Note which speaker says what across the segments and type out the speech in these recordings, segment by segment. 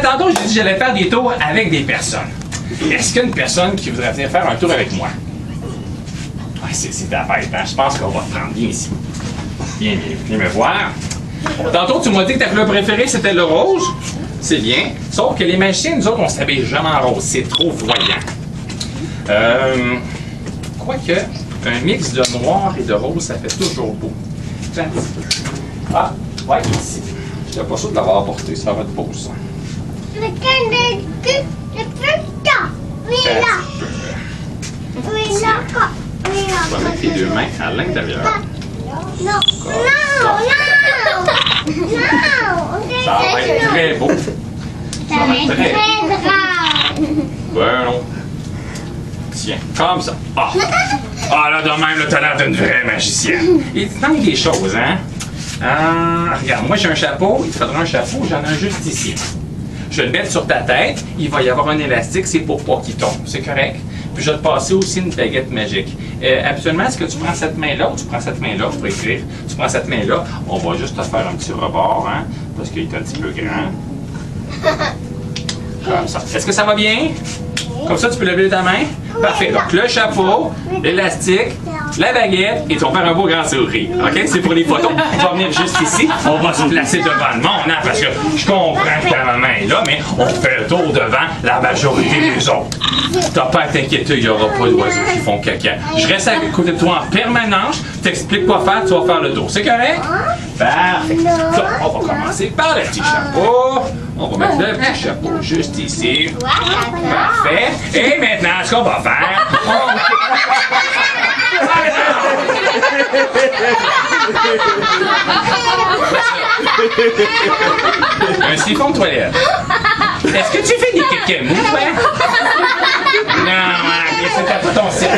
Speaker 1: tantôt, j'ai dit que j'allais faire des tours avec des personnes. Est-ce qu'il y a une personne qui voudrait venir faire un tour avec moi? Ouais, c'est ta fête, hein? Je pense qu'on va te prendre bien ici. Bien, venez me voir. Tantôt, tu m'as dit que ta couleur préférée, c'était le rose. C'est bien. Sauf que les magiciens, nous autres, on s'habille jamais en rose. C'est trop voyant. Quoique, un mix de noir et de rose, ça fait toujours beau. Tiens un petit peu. Ah, ouais, ici. Je n'étais pas sûr de l'avoir apporté. Ça va être beau, ça.
Speaker 2: Le oui, là. Oui, là. Oui, là.
Speaker 1: Tu vas mettre tes deux mains à l'intérieur.
Speaker 2: Non. Non.
Speaker 1: Ça va être très beau.
Speaker 2: Ça va être très drôle.
Speaker 1: Ben non. Tiens, comme ça. Ah, là, de même, le talent d'une vraie magicienne. Il te manque des choses, hein? Regarde, moi, j'ai un chapeau. Il te faudra un chapeau. J'en ai un juste ici. Je vais le mettre sur ta tête. Il va y avoir un élastique. C'est pour pas qu'il tombe. C'est correct? Puis je vais te passer aussi une baguette magique. Habituellement, est-ce que tu prends cette main-là ou tu prends cette main-là? Je peux écrire. Tu prends cette main-là. On va juste te faire un petit rebord, hein? Parce qu'il est un petit peu grand. Comme ça. Est-ce que ça va bien? Comme ça, tu peux lever ta main. Parfait. Donc, le chapeau, l'élastique, la baguette, et tu vas faire un beau grand sourire. OK? C'est pour les photos. On va venir juste ici. On va se placer devant le monde, hein? Parce que je comprends que ta maman est là, mais on fait le tour devant la majorité des autres. T'as pas à t'inquiéter, il n'y aura pas d'oiseaux qui font caca. Je reste à côté de toi en permanence. Je t'explique quoi faire, tu vas faire le tour. C'est correct? Parfait. Donc, on va commencer par le petit chapeau. On va mettre le petit chapeau juste ici. Parfait. Et maintenant, ce qu'on va faire, un siphon de toilette. Est-ce que tu fais des kékés mous, hein? Non, c'est pas ton siphon.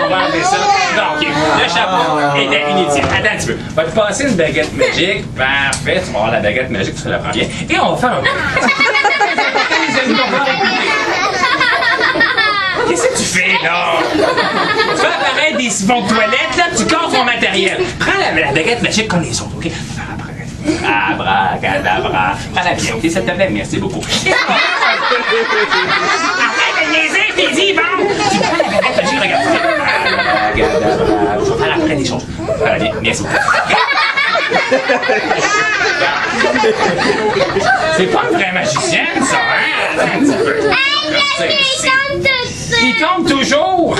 Speaker 1: On va enlever ça. Donc, le chapeau est inutile. Attends un petit peu. On va te passer une baguette magique. Parfait. Tu vas avoir la baguette magique, tu la prends bien. Et on va faire un... Qu'est-ce que tu fais, là? Tu fais apparaître des siphons de toilette, là, tu casses ton matériel. Prends la baguette magique comme les autres, OK? Abracadabra. Prends-la bien, OK, s'il te plaît? Merci beaucoup. Arrête de niaiser, fais-y, bon! Tu prends la baguette magique, regarde. Abracadabra. Je vais faire après des choses. Voilà, bien, merci beaucoup. C'est pas une vraie magicienne, ça, hein? Un petit peu. Il tombe toujours!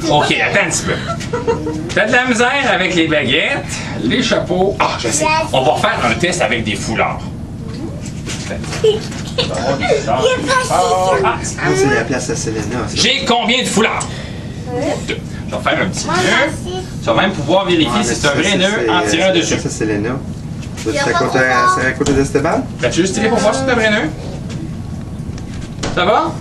Speaker 1: OK, attends un petit peu. T'as de la misère avec les baguettes, les chapeaux. Ah, je sais. On va faire un test avec des foulards.
Speaker 3: C'est la place à Selena.
Speaker 1: J'ai combien de foulards? 2. Je vais faire un petit nœud. Tu vas même pouvoir vérifier si c'est un vrai nœud en tirant dessus.
Speaker 3: Ça, c'est Selena. C'est à côté d'Esteban?
Speaker 1: T'as-tu juste tiré pour voir si c'est un vrai nœud? Ça va?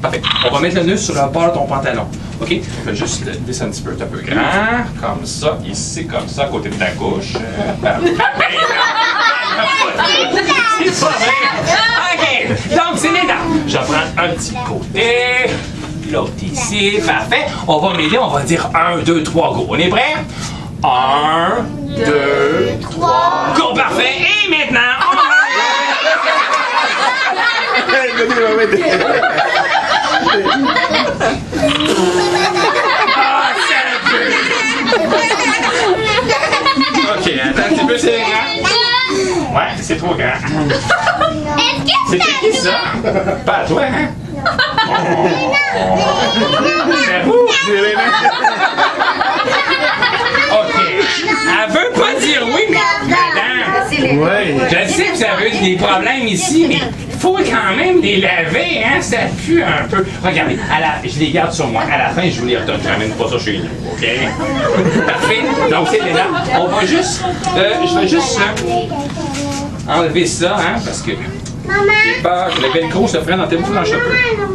Speaker 1: Parfait. On va mettre le nœud sur le bord de ton pantalon. OK? Je vais juste le descendre un petit peu. Un peu grand. Comme ça. Ici, comme ça, à côté de ta couche. C'est pas vrai. OK. Donc, c'est les dents. Je vais prendre un petit côté. L'autre ici. Parfait. On va m'aider. On va dire 1, 2, 3, go. On est prêts? 1, 2, 3, go. Parfait. Et maintenant, on OK, attends un petit peu, c'est grand. Ouais, c'est trop grand. C'était qui ça? Pas à toi, hein? C'est vous? OK. Elle veut pas dire oui, mais madame.
Speaker 3: Ouais.
Speaker 1: Je sais que ça veut des problèmes ici, mais il faut quand même les laver, hein? Ça pue un peu. Regardez, je les garde sur moi. À la fin, je vous les redonne. Je ramène pas ça chez nous, OK? Parfait. Donc, c'est là. On va juste... je vais juste enlever ça, hein? Parce que... j'ai peur que le velcro se prenne dans tes bouts dans le cheveu.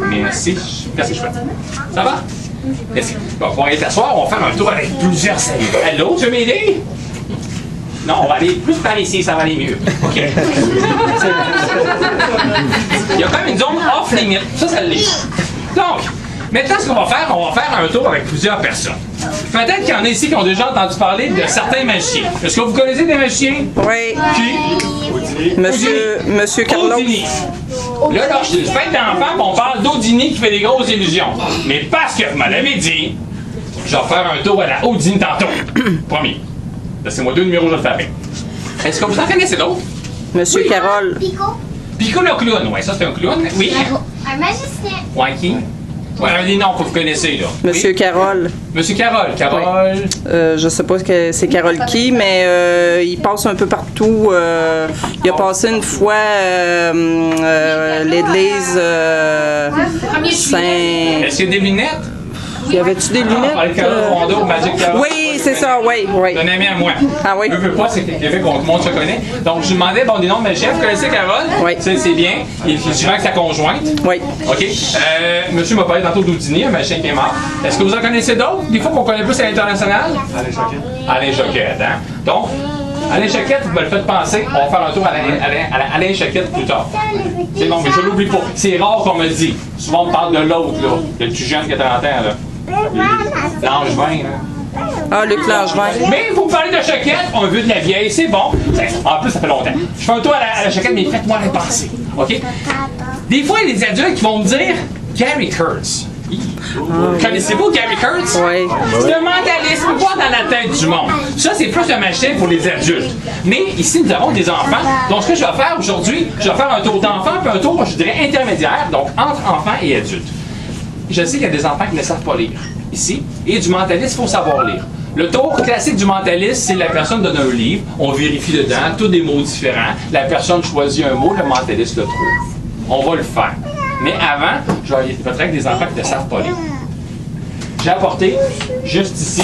Speaker 1: Merci. Qu'est-ce que je fais? Ça va? Merci. Bon, on va aller t'asseoir. On va faire un tour avec plusieurs salles. Allô, tu veux m'aider? Non, on va aller plus par ici, ça va aller mieux. OK. Il y a quand même une zone off-limite. Ça l'est. Donc, maintenant, ce qu'on va faire un tour avec plusieurs personnes. Peut-être qu'il y en a ici qui ont déjà entendu parler de certains magiciens. Est-ce que vous connaissez des magiciens?
Speaker 4: Oui.
Speaker 1: Qui?
Speaker 4: Monsieur Carlos.
Speaker 1: Audini. Là, je fête d'enfant, puis on parle d'Audini qui fait des grosses illusions. Mais parce que vous m'avez dit, je vais faire un tour à la Audini tantôt. Promis. Laissez-moi 2 numéros, je le ferai. Est-ce que vous en connaissez d'autres?
Speaker 4: Monsieur Carole.
Speaker 2: Pico.
Speaker 1: Pico le clown, ouais, ça c'est un clown. Oui.
Speaker 2: Un magicien.
Speaker 1: Ouais, qui? Ouais, un des noms que vous connaissez, là.
Speaker 4: Monsieur
Speaker 1: Oui.
Speaker 4: Carole.
Speaker 1: Monsieur Carole. Carole.
Speaker 4: Je sais pas que c'est Carole qui, mais il passe un peu partout. Il a passé une fois l'église Saint.
Speaker 1: Est-ce qu'il y a des lunettes?
Speaker 4: Y avait-tu des
Speaker 1: Ah,
Speaker 4: lunettes?
Speaker 1: par le Carole Rondo, Magic Carole.
Speaker 4: Oui, c'est ça, oui.
Speaker 1: C'est un ami à moi.
Speaker 4: Ah oui?
Speaker 1: Je veux pas, c'est quelqu'un que tout le monde se connaît. Donc, je lui demandais, bon, des noms de mes chefs. Vous connaissez Carole?
Speaker 4: Oui.
Speaker 1: C'est bien. Il est souvent avec sa conjointe.
Speaker 4: Oui.
Speaker 1: OK. Monsieur m'a parlé tantôt d'Houdini, un machin qui est mort. Est-ce que vous en connaissez d'autres? Des fois qu'on connaît plus à l'international? Alain Choquette, hein? Donc, Alain Choquette, vous me le faites penser. On va faire un tour à Alain Choquette plus tard. C'est bon, mais je l'oublie pas. C'est rare qu'on me le dise. Souvent, on me parle de l'autre, là. Le plus jeune qui a 30 ans, là. Langevin, là.
Speaker 4: Ah, Luc Langevin.
Speaker 1: Mais vous me parlez de Choquette, on veut de la vieille, c'est bon. En plus, ça fait longtemps. Je fais un tour à la Choquette, mais faites-moi les penser. OK? Des fois, il y a des adultes qui vont me dire Gary Kurtz. Connaissez-vous Gary Kurtz?
Speaker 4: Oui.
Speaker 1: C'est un mentalisme, pas dans la tête du monde. Ça, c'est plus un machin pour les adultes. Mais ici, nous avons des enfants. Donc, ce que je vais faire aujourd'hui, je vais faire un tour d'enfant, puis un tour, je dirais, intermédiaire, donc entre enfants et adultes. Je sais qu'il y a des enfants qui ne savent pas lire, ici, et du mentaliste, il faut savoir lire. Le tour classique du mentaliste, c'est la personne donne un livre, on vérifie dedans, tous des mots différents, la personne choisit un mot, le mentaliste le trouve. On va le faire. Mais avant, je vais peut-être avec des enfants qui ne savent pas lire. J'ai apporté, juste ici,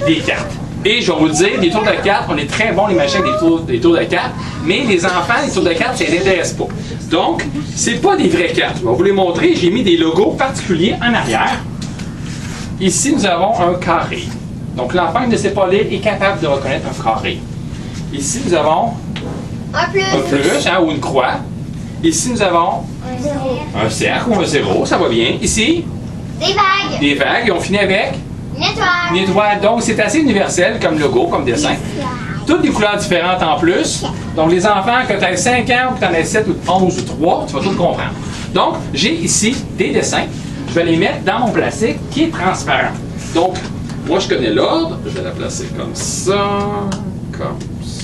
Speaker 1: des cartes. Et je vais vous le dire, des tours de cartes, on est très bons les machins des tours de cartes, mais les enfants, les tours de cartes, ça ne les intéresse pas. Donc, c'est pas des vraies cartes. Je vais vous les montrer. J'ai mis des logos particuliers en arrière. Ici, nous avons un carré. Donc, l'enfant qui ne sait pas lire est capable de reconnaître un carré. Ici, nous avons
Speaker 2: Un plus.
Speaker 1: un plus, hein, ou une croix. Ici, nous avons un cercle ou un zéro, ça va bien. Ici,
Speaker 2: Des vagues.
Speaker 1: des vagues, et on finit avec
Speaker 2: Une étoile.
Speaker 1: une étoile. Donc, c'est assez universel comme logo, comme dessin. Toutes des couleurs différentes en plus. Donc, les enfants, que tu aies 5 ans ou que tu en aies 7 ou 11 ou 3, tu vas tout comprendre. Donc, j'ai ici des dessins. Je vais les mettre dans mon plastique qui est transparent. Donc, moi, je connais l'ordre. Je vais la placer comme ça, comme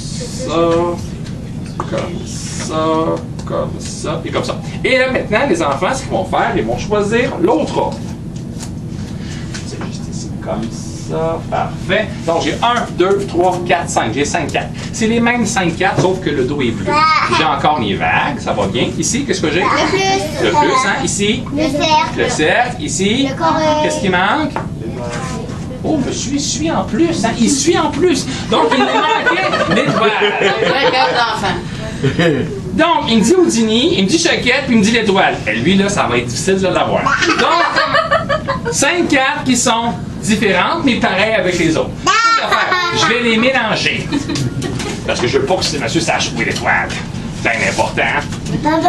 Speaker 1: ça, comme ça, comme ça et comme ça. Et là, maintenant, les enfants, ce qu'ils vont faire, ils vont choisir l'autre ordre. C'est juste ici, comme ça, parfait. Donc, j'ai 1, 2, 3, 4, 5. J'ai 5 cartes. C'est les mêmes 5 cartes, sauf que le dos est bleu. J'ai encore les vagues, ça va bien. Ici, qu'est-ce que j'ai?
Speaker 2: Le plus.
Speaker 1: Le plus, hein? Ici,
Speaker 2: Le cercle.
Speaker 1: le cercle. Ici,
Speaker 2: Le carré.
Speaker 1: qu'est-ce qui manque? Oh, monsieur, il suit en plus, hein? Il suit en plus. Donc, il nous manquait l'étoile.
Speaker 5: Vraie carte d'enfant.
Speaker 1: Donc, il me dit Houdini, il me dit Choquette, puis il me dit l'étoile. Et lui, là, ça va être difficile de l'avoir. Donc, 5 cartes qui sont différentes, mais pareilles avec les autres. Je vais les mélanger. Parce que je veux pas que monsieur sache où est l'étoile. C'est bien important.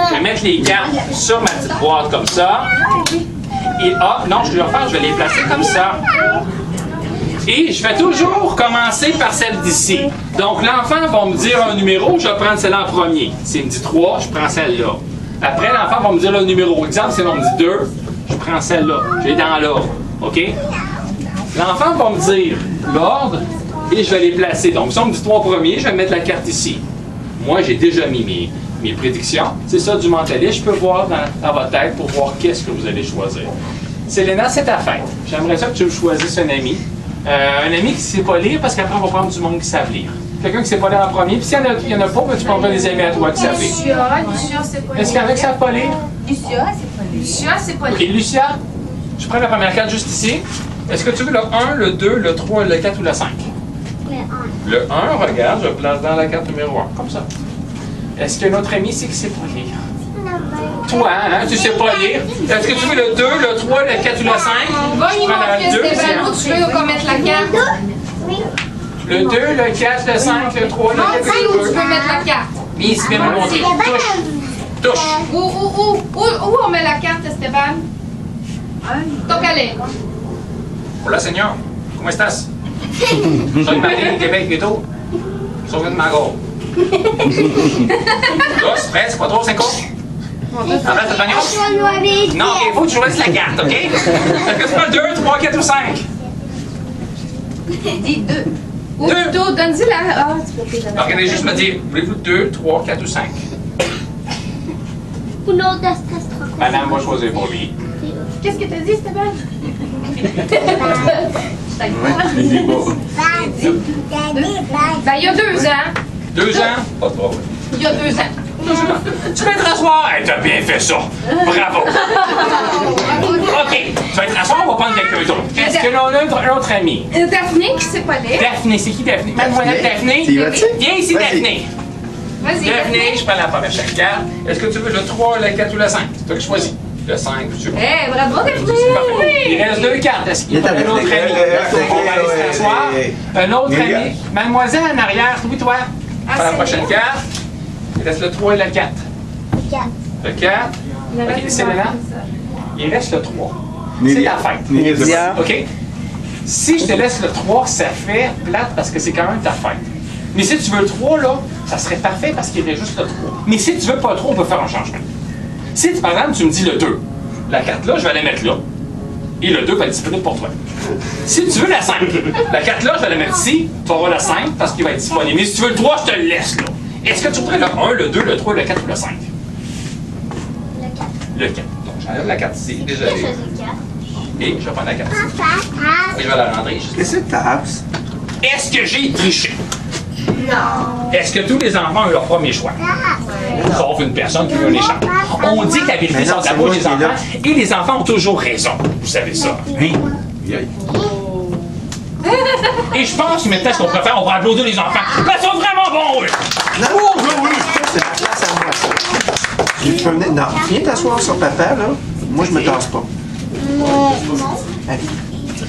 Speaker 1: Je vais mettre les cartes sur ma petite boîte comme ça. Et non, je vais faire, je vais les placer comme ça. Et je vais toujours commencer par celle d'ici. Donc, l'enfant va me dire un numéro, je vais prendre celle-là en premier. S'il me dit 3, je prends celle-là. Après, l'enfant va me dire le numéro. Exemple, si on me dit 2, je prends celle-là. Je vais dans l'ordre. OK? L'enfant va me dire l'ordre et je vais les placer. Donc, si on me dit 3 premiers, je vais mettre la carte ici. Moi, j'ai déjà mis mes prédictions. C'est ça du mentaliste. Je peux voir dans votre tête pour voir qu'est-ce que vous allez choisir. Selena, c'est ta fête. J'aimerais ça que tu choisisses un ami. Un ami qui ne sait pas lire, parce qu'après, on va prendre du monde qui savent lire. Quelqu'un qui ne sait pas lire en premier. Puis s'il y en a pas, ben, tu prendras des amis à toi qui savent lire.
Speaker 5: Lucia, c'est pas
Speaker 1: Est-ce qu'il y en a qui ne savent pas lire?
Speaker 5: Lucia, c'est pas Lucia, c'est pas
Speaker 1: OK, Lucia, je prends la première carte juste ici. Est-ce que tu veux le 1, le 2, le 3, le 4 ou le 5?
Speaker 2: Le 1.
Speaker 1: Le 1, regarde, je le place dans la carte numéro 1, comme ça. Est-ce qu'il y a un autre ami ici qui ne sait pas lire? Toi, hein, tu ne sais pas lire. Est-ce que tu veux le 2, le 3, le 4 ou le 5?
Speaker 5: Va y
Speaker 1: Je prends
Speaker 5: montrer,
Speaker 1: le 2,
Speaker 5: Stéphane, où tu veux qu'on mette la carte?
Speaker 2: Oui.
Speaker 1: le 2, le 4, le 5, le 3, le 4,
Speaker 5: Montre où tu
Speaker 1: le 2.
Speaker 5: veux mettre la carte.
Speaker 1: Ici, viens me montrer. Touche. Touche.
Speaker 5: Où on met la carte, Esteban? Donc, allez.
Speaker 1: Hola, señor. ¿Cómo estás? Soy Martín Quebec Vito. Soy un mago. Tous, prêts? C'est pas trop, 5 autres? Arrête, Antonio. Non, OK, il faut que tu choisisses la carte, OK? Est-ce que c'est pas 2, 3, 4 ou 5?
Speaker 5: Dis 2. Ou
Speaker 1: Deux.
Speaker 5: plutôt, donne-y la. Ah, tu peux plus
Speaker 1: Alors, regardez juste me dire, voulez-vous 2, 3, 4 ou 5?
Speaker 2: Uno, dos, tres, cuatro.
Speaker 1: Madame va choisir pour lui.
Speaker 5: Qu'est-ce que t'as dit, Stéphane?
Speaker 3: Il dit pas.
Speaker 5: Ben, il y a 2 ans.
Speaker 1: 2 ans? Pas de problème.
Speaker 5: Il y a 2 ans.
Speaker 1: Tu peux te rasseoir. Hey, t'as bien fait ça. Bravo. OK. Tu vas te rasseoir, on va prendre quelqu'un d'autre. Est-ce que l'on a un autre ami?
Speaker 5: Daphné qui s'est pas là.
Speaker 1: Daphné, c'est qui Daphné? Mademoiselle Daphné?
Speaker 3: Tu y vas-tu?
Speaker 1: Viens ici,
Speaker 3: Vas-y.
Speaker 1: Daphné.
Speaker 5: Vas-y.
Speaker 1: Daphné, je prends la première chaque carte. Est-ce que tu veux le 3, le 4 ou le 5? C'est toi qui choisis. Le 5, tu veux.
Speaker 5: Eh, bravo, Daphné.
Speaker 1: Parfait. Il reste 2 cartes. Est-ce qu'il y a un autre ami? On va aller s'asseoir. Un autre ami. Mademoiselle en arrière, oui, toi. Prends la prochaine carte. Il reste le 3 et le 4. Le 4. OK, c'est là. Il reste le 3. C'est ta fête.
Speaker 4: Lydia.
Speaker 1: OK? Si je te laisse le 3, ça fait plate parce que c'est quand même ta fête. Mais si tu veux le 3, là, ça serait parfait parce qu'il reste juste le 3. Mais si tu veux pas le 3, on peut faire un changement. Si, par exemple, tu me dis le 2, la carte là, je vais la mettre là. Et le 2 va être disponible pour toi. Si tu veux la 5, la carte là, je vais la mettre ici. Tu vas avoir la 5 parce qu'il va être disponible. Mais si tu veux le 3, je te le laisse là. Est-ce que tu voudrais le 1, le 2, le 3, le 4 ou le 5? Le 4. Donc, j'enlève la carte ici. Désolé. Et je vais prendre la carte ici. Et je vais la rentrer juste.
Speaker 3: Qu'est-ce que t'as, Abs?
Speaker 1: Est-ce que j'ai triché? Non. Est-ce que tous les enfants ont leur premier choix? Sauf une personne qui veut un échange. On dit que la vérité
Speaker 3: Mais non,
Speaker 1: sort de la
Speaker 3: c'est
Speaker 1: bouche
Speaker 3: moi
Speaker 1: des
Speaker 3: qui est là.
Speaker 1: enfants et les enfants ont toujours raison. Vous savez ça.
Speaker 3: Hein?
Speaker 1: Et je pense que maintenant, ce qu'on préfère, on va applaudir les enfants. Parce qu'ils sont vraiment bons, eux.
Speaker 3: Non, oui. C'est la place à moi, ça. Tu peux venir. Non, viens t'asseoir sur papa, là. Moi, je me tasse pas. Allez. Tu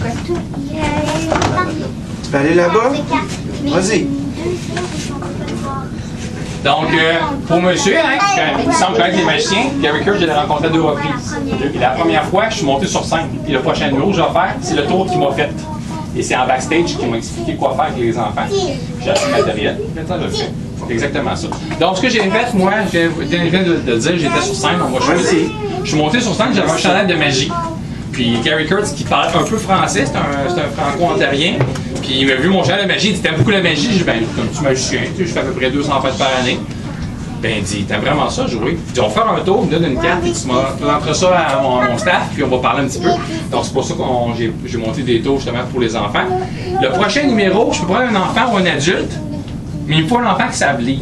Speaker 3: peux aller là-bas? Vas-y.
Speaker 1: Donc, pour monsieur, hein, il semble connaître les magiciens, Gary Kirk, je l'ai rencontré à 2 reprises. Et la première fois, je suis monté sur scène. Puis le prochain numéro que je vais faire, c'est le tour qu'il m'a fait. Et c'est en backstage qu'il m'a expliqué quoi faire avec les enfants. J'ai acheté le matériel. Maintenant, je le fais. C'est exactement ça. Donc, ce que j'ai fait, moi, je viens de dire, j'étais sur scène, on va choisir. Je suis monté sur scène, j'avais un chandail de magie. Puis Gary Kurtz, qui parle un peu français, c'est un franco-ontarien. Puis il m'a vu mon chandail de magie, il dit « T'aimes beaucoup la magie? » Je dis « Ben, je suis un petit magicien, tu sais, je fais à peu près 200 fêtes par année. » Ben, il dit « T'aimes vraiment ça, jouer? » Il dit « On va faire un tour, il me donne une carte, et tu m'entres ça à mon staff, puis on va parler un petit peu. » Donc, c'est pour ça que j'ai monté des tours justement pour les enfants. Le prochain numéro, je peux prendre un enfant ou un adulte, mais il me faut un enfant qui savent lire.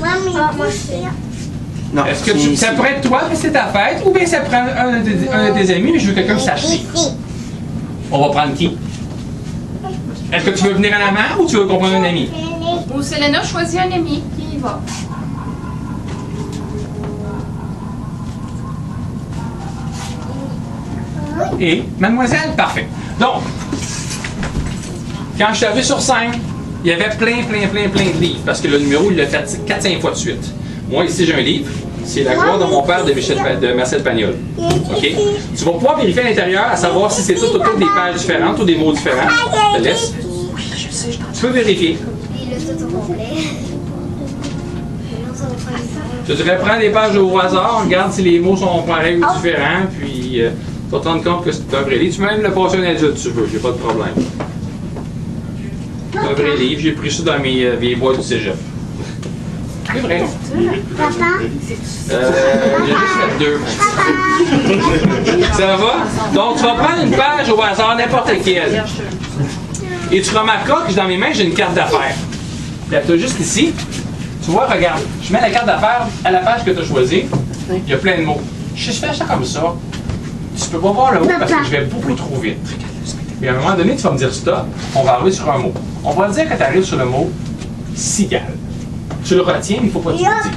Speaker 3: Non.
Speaker 1: Est-ce que ça pourrait être toi, parce que c'est ta fête, ou bien ça prend un de tes amis, mais je veux quelqu'un qui sache lire. On va prendre qui? Est-ce que tu veux venir en avant ou tu veux qu'on prenne un ami?
Speaker 5: Ou Selena choisit un ami, puis il va.
Speaker 1: Et mademoiselle, parfait. Donc, quand je suis arrivé sur scène, il y avait plein de livres, parce que le numéro, il l'a fait 4-5 fois de suite. Moi, ici, j'ai un livre. C'est La gloire de mon père de Marcel Pagnol. OK? Tu vas pouvoir vérifier à l'intérieur à savoir si c'est tout autour des pages différentes ou des mots différents. Je te laisse. Oui, je sais, tu peux vérifier. Tu devrais prendre des pages au hasard, regarde si les mots sont pareils ou différents, puis tu vas te rendre compte que c'est un vrai livre. Tu peux même le passer à un adulte si tu veux, j'ai pas de problème. C'est un vrai livre, j'ai pris ça dans mes vieilles boîtes du cégep. C'est vrai. J'ai juste fait 2. Ça va? Donc, tu vas prendre une page au hasard, n'importe laquelle. Et tu remarqueras que dans mes mains, j'ai une carte d'affaires. Puis tu as juste ici. Tu vois, regarde, je mets la carte d'affaires à la page que tu as choisie. Il y a plein de mots. Je fais ça comme ça. Tu peux pas voir le mot parce que je vais beaucoup trop vite. Et à un moment donné, tu vas me dire stop. On va arriver sur un mot. On va dire que tu arrives sur le mot cigale. Tu le retiens, mais il ne faut pas que tu le dises.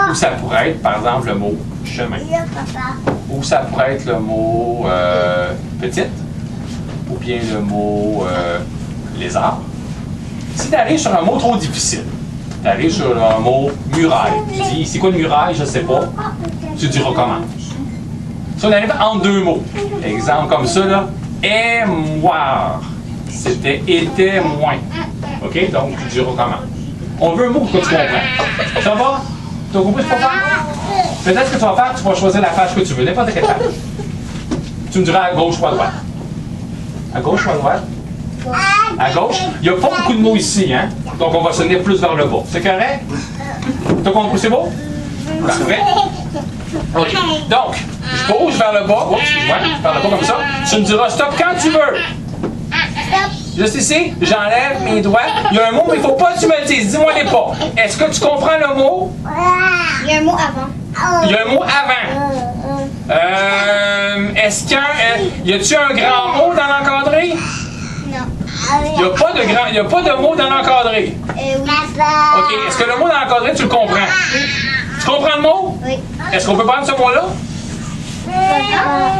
Speaker 1: Ou ça pourrait être, par exemple, le mot chemin. Ou ça pourrait être le mot petite. Ou bien le mot lézard. Si tu arrives sur un mot trop difficile, tu arrives sur un mot muraille. Tu dis, c'est quoi une muraille? Je ne sais pas. Tu dis recommence. Si on arrive entre 2 mots, exemple comme ça, là, émoire. C'était était moins. OK? Donc, tu dis recommence. On veut un mot que tu comprends. Ça va? Tu as compris ce qu'on va faire? Peut-être que tu vas faire, tu vas choisir la page que tu veux, n'importe quelle page. Tu me diras à gauche ou à droite. À gauche ou à droite? À gauche? Il n'y a pas beaucoup de mots ici, hein? Donc on va se tenir plus vers le bas. C'est correct? Tu as compris? C'est beau? Parfait. OK. Donc, je pose vers le bas. Oups, excuse-moi. Vers le bas comme ça. Tu me diras stop quand tu veux. Juste ici, j'enlève mes doigts. Il y a un mot, mais il ne faut pas que tu me le dises. Dis-moi les pas. Est-ce que tu comprends le mot?
Speaker 2: Il y a un mot avant.
Speaker 1: Il y a un mot avant. Est-ce qu'il y a-tu un grand mot dans l'encadré?
Speaker 2: Non.
Speaker 1: Il n'y a pas de mot dans l'encadré.
Speaker 2: Oui.
Speaker 1: OK. Est-ce que le mot dans l'encadré, tu le comprends? Tu comprends le mot?
Speaker 2: Oui.
Speaker 1: Est-ce qu'on peut prendre ce mot-là?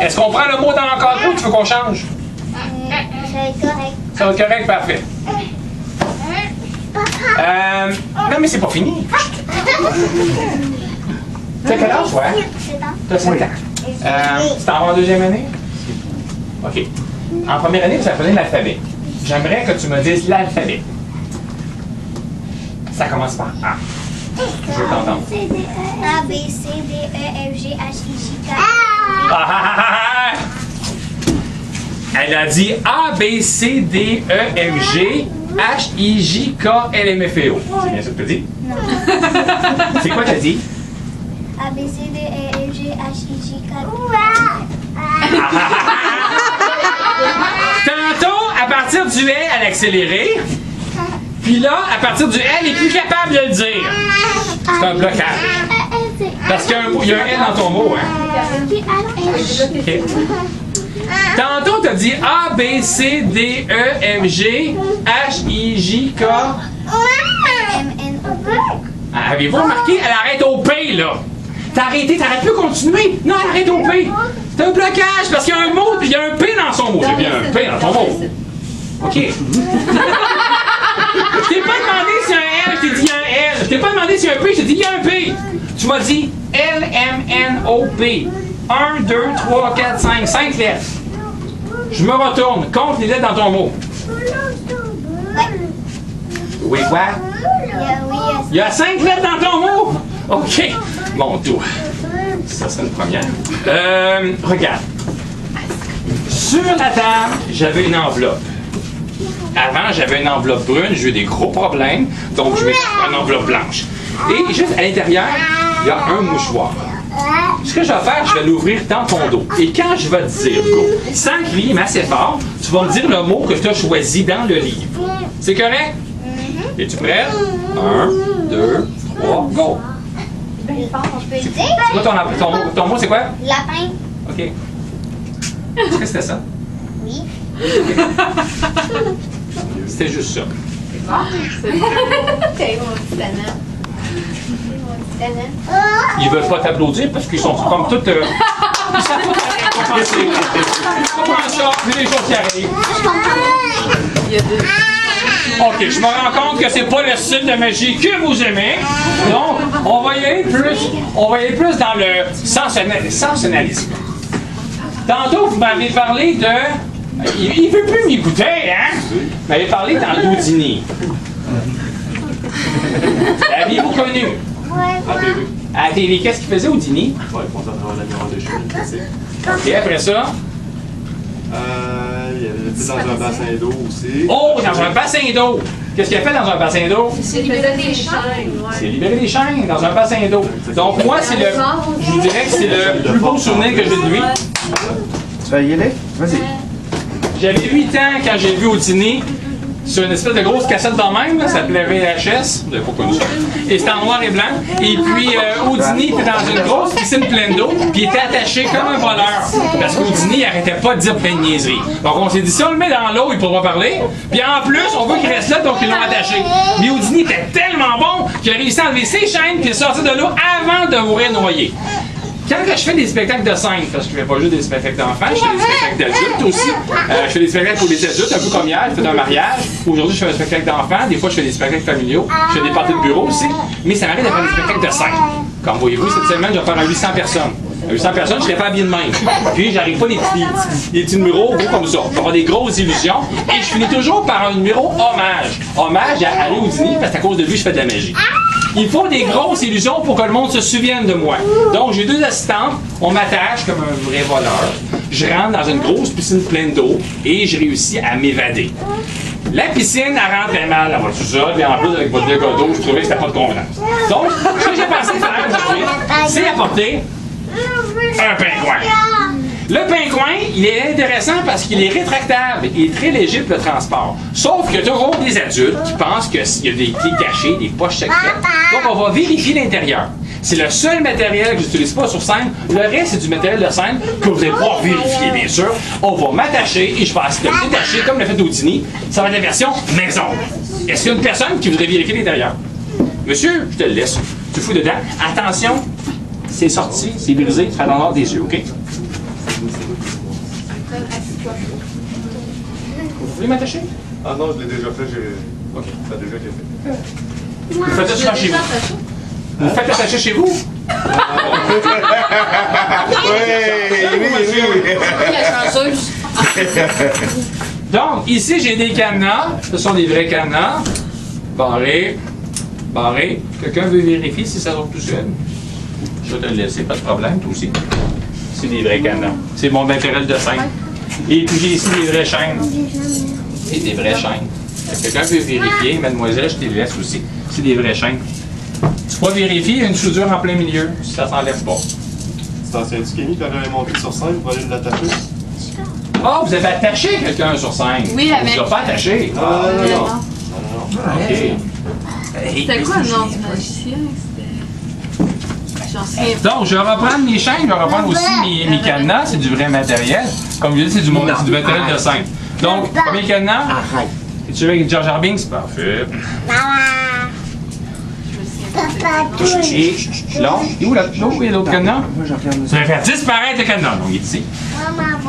Speaker 1: Est-ce qu'on prend le mot dans l'encadré ou tu veux qu'on change?
Speaker 2: Ça va être correct.
Speaker 1: Ça va être correct, parfait. Non, mais c'est pas fini. T'as quel âge, toi? T'as 5 ans. Tu t'en vas en deuxième année? OK. En première année, vous apprenez l'alphabet. J'aimerais que tu me dises l'alphabet. Ça commence par A. Je veux t'entendre.
Speaker 2: A, B, C, D, E, F, G, H, I, J, K.
Speaker 1: Elle a dit A, B, C, D, E, F, G, H, I, J, K, L, M, F, O. C'est bien ça que tu dis?
Speaker 2: Non.
Speaker 1: C'est quoi t'as dit?
Speaker 2: A, B, C, D, E, F, G, H, I, J, K.
Speaker 1: Tantôt, à partir du L, elle a accéléré. Puis là, à partir du L, elle est plus capable de le dire. C'est un blocage. Parce qu'il y a un L dans ton mot, hein? OK. Tantôt, tu as dit A, B, C, D, E, F, G, H, I, J, K.
Speaker 2: M, N, O, P.
Speaker 1: Avez-vous remarqué? Elle arrête au P, là. T'as arrêté, t'arrêtes plus de continuer. Non, elle arrête au P. C'est un blocage parce qu'il y a un mot, puis il y a un P dans son mot. C'est bien un P dans ton mot. OK. Je t'ai pas demandé s'il y a un L, je t'ai dit il y a un L. Je t'ai pas demandé s'il y a un P, je t'ai dit il y a un P. Tu m'as dit L, M, N, O, P. 1, 2, 3, 4, 5. 5 lettres. Je me retourne. Compte les lettres dans ton mot. Oui, quoi? Il y a 5 lettres dans ton mot. OK. Bon, tout. Ça, c'est une première. Regarde. Sur la table, j'avais une enveloppe. Avant, j'avais une enveloppe brune, j'ai eu des gros problèmes, donc je vais faire une enveloppe blanche. Et juste à l'intérieur, il y a un mouchoir. Ce que je vais faire, je vais l'ouvrir dans ton dos. Et quand je vais te dire go, sans crier, mais assez fort, tu vas me dire le mot que tu as choisi dans le livre. C'est correct? Es-tu prête? 1, 2, 3, go!
Speaker 2: Je peux le dire?
Speaker 1: C'est quoi ton mot, c'est quoi?
Speaker 2: Lapin.
Speaker 1: OK. Est-ce que c'était ça?
Speaker 2: Oui.
Speaker 1: C'était juste ça.
Speaker 5: C'est bon. T'es mon petit tannant.
Speaker 1: Ils veulent pas t'applaudir parce qu'ils sont comme toutes. Ils savent pas récompenser. Comment ça? C'est des choses qui arrivent. OK, je me rends compte que c'est pas le style de magie que vous aimez. Donc, on va y aller plus dans le sensationnalisme. Tantôt, vous m'avez parlé de. Il veut plus m'écouter, hein? Vous m'avez parlé dans l'Houdini. L'aviez-vous connu? À la télé, qu'est-ce qu'il faisait Houdini?
Speaker 6: Ouais, il passe à travers la miroir de cheveux, classique.
Speaker 1: Et après ça?
Speaker 6: Il y avait dans un bassin d'eau aussi.
Speaker 1: Oh, dans un bassin d'eau! Qu'est-ce qu'il a fait dans un bassin d'eau?
Speaker 5: C'est libérer des chaînes.
Speaker 1: C'est libérer des chaînes dans un bassin d'eau. Donc moi, c'est je vous dirais que c'est le plus beau souvenir que j'ai de lui.
Speaker 3: Tu vas y aller? Vas-y.
Speaker 1: J'avais 8 ans quand j'ai vu Houdini sur une espèce de grosse cassette de même, là, ça s'appelait VHS, vous n'avez pas connu ça. Et c'était en noir et blanc. Et puis Houdini était dans une grosse piscine pleine d'eau, puis il était attaché comme un voleur. Parce qu'Houdini il arrêtait pas de dire plein de niaiseries. Donc on s'est dit, si on le met dans l'eau, il pourra parler. Puis en plus, on veut qu'il reste là, donc ils l'ont attaché. Mais Houdini était tellement bon qu'il a réussi à enlever ses chaînes puis sortir de l'eau avant de mourir noyé. Quand je fais des spectacles de scène, parce que je fais pas juste des spectacles d'enfants, je fais des spectacles d'adultes aussi. Je fais des spectacles pour les adultes, un peu comme hier, je fais un mariage. Aujourd'hui, je fais un spectacle d'enfants. Des fois, je fais des spectacles familiaux. Je fais des parties de bureau aussi. Mais ça m'arrive de faire des spectacles de scène. Comme voyez-vous, cette semaine, je vais faire un 800 personnes. 800 personnes, je serais pas habillé de même. Puis, j'arrive pas des petits numéros gros comme ça. Je vais avoir des grosses illusions. Et je finis toujours par un numéro hommage. Hommage à Harry Houdini, parce qu'à cause de lui, je fais de la magie. Il faut des grosses illusions pour que le monde se souvienne de moi. Donc, j'ai 2 assistantes. On m'attache comme un vrai voleur. Je rentre dans une grosse piscine pleine d'eau et je réussis à m'évader. La piscine, elle rentrait mal, elle va tout seul, et en plus, avec votre dégât d'eau, je trouvais que c'était pas de convenance. Donc, ce que j'ai pensé faire aujourd'hui, c'est apporter un pingouin. Le pingouin, il est intéressant parce qu'il est rétractable. Il est très léger pour le transport. Sauf qu'il y a toujours des adultes qui pensent qu'il y a des clés cachées, des poches secrètes. Donc, on va vérifier l'intérieur. C'est le seul matériel que je n'utilise pas sur scène. Le reste, c'est du matériel de scène que vous allez pouvoir vérifier, bien sûr. On va m'attacher et je vais essayer de me détacher comme le fait Houdini. Ça va être la version maison. Est-ce qu'il y a une personne qui voudrait vérifier l'intérieur? Monsieur, je te le laisse. Tu fous dedans. Attention, c'est sorti, c'est brisé, ça fait dans l'ordre des yeux, OK? Vous voulez m'attacher?
Speaker 6: Ah non, je l'ai déjà fait,
Speaker 1: OK.
Speaker 6: ça a déjà été fait.
Speaker 1: Vous faites ça chez vous? Vous faites attacher chez vous?
Speaker 5: La chanceuse.
Speaker 1: Donc, ici, j'ai des cadenas. Ce sont des vrais cadenas. Barrés. Barrés. Quelqu'un veut vérifier si ça sort tout seul? Je vais te le laisser, pas de problème, toi aussi. C'est des vrais cadenas. C'est mon matériel de scène. Et puis, j'ai ici des vraies chaînes. Et des vraies chaînes. Quelqu'un veut vérifier? Mademoiselle, je te laisse aussi. C'est des vraies chaînes. Tu peux vérifier, il y a une soudure en plein milieu, si ça s'enlève pas.
Speaker 6: C'est ancien Kenny qui avait monté sur scène pour aller l'attacher.
Speaker 1: Ah, vous avez attaché quelqu'un sur scène?
Speaker 5: Oui,
Speaker 1: On
Speaker 5: avec-
Speaker 1: vous l'a pas attaché.
Speaker 6: Ah, non.
Speaker 1: OK.
Speaker 5: C'était quoi le nom du magicien? J'en sais
Speaker 1: Donc, je vais reprendre mes chaînes, je vais reprendre aussi mes cadenas, c'est du vrai matériel. Comme je dis, c'est du matériel de scène. Donc, premier cadenas.
Speaker 3: Arrête.
Speaker 1: Es-tu avec George Arbing? C'est parfait. Et là, il est où il y a l'autre cadenas?
Speaker 3: Moi, je regarde
Speaker 1: Ça va faire disparaître le cadenas. Donc, il est ici.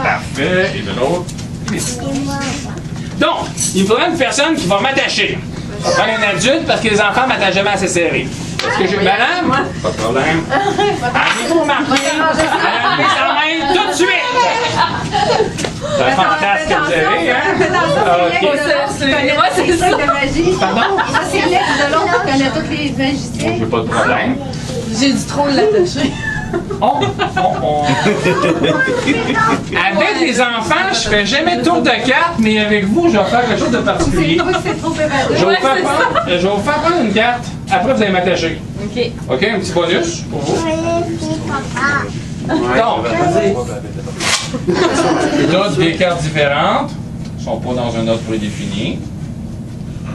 Speaker 1: Parfait. Et de l'autre, il est ici. Donc, il me faudrait une personne qui va m'attacher. Ça va prendre un adulte parce que les enfants m'attachent jamais assez serré. Est-ce que j'ai une madame? Pas de problème. Avez-vous remarqué? Elle a levé sa main tout de suite! C'est un fantasme que vous avez, hein? OK.
Speaker 5: Moi, c'est ça.
Speaker 2: de magie.
Speaker 1: Pardon?
Speaker 2: Moi, c'est Alex de l'autre qui connaît tous les magiciens.
Speaker 1: J'ai pas de problème.
Speaker 5: J'ai dû trop l'attacher.
Speaker 1: Avec les enfants, je fais jamais tour de carte, mais avec vous, je vais faire quelque chose de particulier.
Speaker 2: C'est trop évadé.
Speaker 1: Je vais vous faire prendre une carte. Après, vous allez m'attacher.
Speaker 5: OK.
Speaker 1: OK? Un petit bonus pour vous. Donc, toutes des cartes différentes. Elles ne sont pas dans un ordre prédéfini.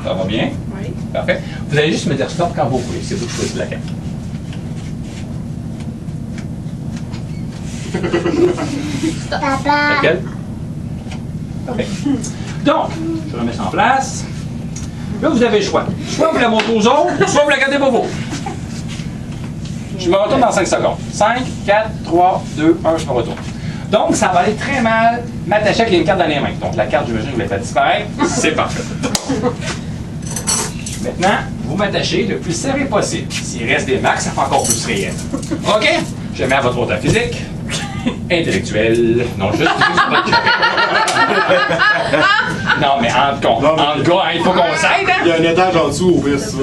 Speaker 1: Ça va bien?
Speaker 5: Oui.
Speaker 1: Parfait. Vous allez juste me dire stop quand vous voulez. C'est vous qui choisissez la carte.
Speaker 2: Papa.
Speaker 1: Laquelle? Parfait. Donc, je remets ça en place. Là, vous avez le choix. Soit vous la montrez aux autres, soit vous la gardez pour vous. Je me retourne dans 5 secondes. 5, 4, 3, 2, 1, je me retourne. Donc, ça va aller très mal m'attacher avec une carte dans les mains. Donc, la carte, j'imagine que vous l'avez fait disparaître. C'est parfait. Maintenant, vous m'attachez le plus serré possible. S'il reste des marques, ça fait encore plus réel. OK? Je mets à votre hauteur physique, intellectuel, non juste. Non, mais en gars, hein, il faut qu'on s'aide, hein?
Speaker 6: Il y a un étage en dessous, au pire, c'est ça.